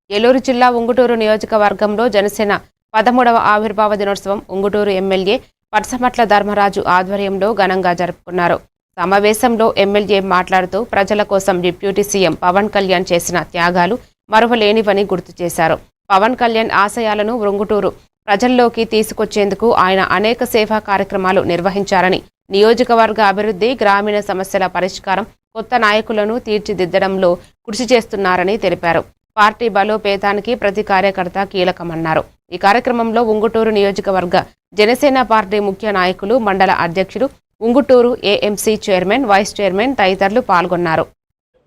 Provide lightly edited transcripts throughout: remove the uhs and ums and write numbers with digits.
ఏలూరు జిల్లా ఉంగుటూరు నియోజకవర్గంలో జనసేన 13వ ఆవిర్భావ దినోత్సవం ఉంగుటూరు ఎమ్మెల్యే పట్సమట్ల ధర్మరాజు ఆధ్వర్యంలో ఘనంగా జరుపుకున్నారు. సమావేశంలో ఎమ్మెల్యే మాట్లాడుతూ ప్రజల కోసం డిప్యూటీ సీఎం పవన్ కళ్యాణ్ చేసిన త్యాగాలు మరువలేనివని గుర్తు చేశారు. పవన్ కళ్యాణ్ ఆశయాలను ఉంగుటూరు ప్రజల్లోకి తీసుకొచ్చేందుకు ఆయన అనేక సేవా కార్యక్రమాలు నిర్వహించారని, నియోజకవర్గ అభివృద్ధి, గ్రామీణ సమస్యల పరిష్కారం, కొత్త నాయకులను తీర్చిదిద్దడంలో కృషి చేస్తున్నారని తెలిపారు. పార్టీ బలోపేతానికి ప్రతి కార్యకర్త కీలకమన్నారు. ఈ కార్యక్రమంలో ఉంగుటూరు నియోజకవర్గ జనసేన పార్టీ ముఖ్య నాయకులు, మండల అధ్యక్షుడు, Unguturu AMC chairman, vice chairman తదితరులు పాల్గొన్నారు.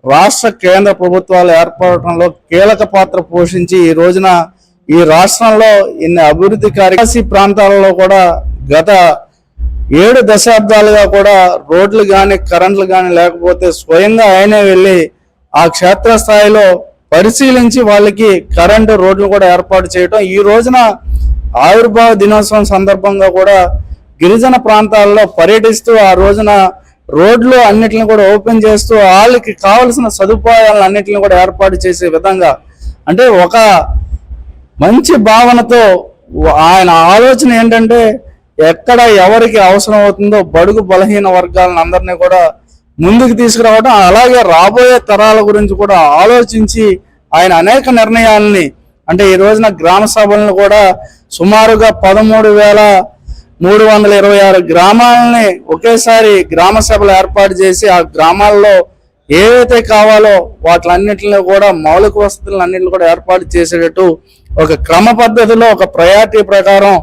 రాష్ట్ర కేంద్ర ప్రభుత్వాలు ఏర్పడటంలో కీలక పాత్ర పోషించి ఈ రోజున ఈ రాష్ట్రంలో ఇన్ని అభివృద్ధి కార్యక్రమాల ప్రాంతాలలో కూడా గత 7 దశాబ్దాలుగా కూడా రోడ్లు కానీ కరెంట్లు కానీ లేకపోతే స్వయంగా ఆయనే వెళ్ళి ఆ క్షేత్రస్థాయిలో పరిశీలించి వాళ్ళకి కరెంటు రోడ్లు కూడా ఏర్పాటు చేయటం, ఈ రోజున ఆవిర్భావ దినోత్సవం సందర్భంగా కూడా గిరిజన ప్రాంతాల్లో పర్యటిస్తూ ఆ రోజున రోడ్లు అన్నిటిని కూడా ఓపెన్ చేస్తూ వాళ్ళకి కావలసిన సదుపాయాలను అన్నిటిని కూడా ఏర్పాటు చేసే విధంగా, అంటే ఒక మంచి భావనతో ఆయన ఆలోచన ఏంటంటే ఎక్కడ ఎవరికి అవసరం అవుతుందో బడుగు బలహీన వర్గాలను అందరినీ కూడా ముందుకు తీసుకురావడం, అలాగే రాబోయే తరాల గురించి కూడా ఆలోచించి ఆయన అనేక నిర్ణయాలని, అంటే ఈ రోజున గ్రామ సభలను కూడా సుమారుగా 13,326 గ్రామాలని ఒకేసారి గ్రామ సభలు ఏర్పాటు చేసి ఆ గ్రామాల్లో ఏవైతే కావాలో వాటిలన్నింటినీ కూడా మౌలిక వసతులను అన్నింటిని కూడా ఏర్పాటు చేసేటట్టు ఒక క్రమ పద్ధతిలో ఒక ప్రయారిటీ ప్రకారం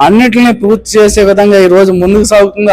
అన్నిటిని పూర్తి చేసే విధంగా ఈ రోజు ముందుకు సాగుతుంది.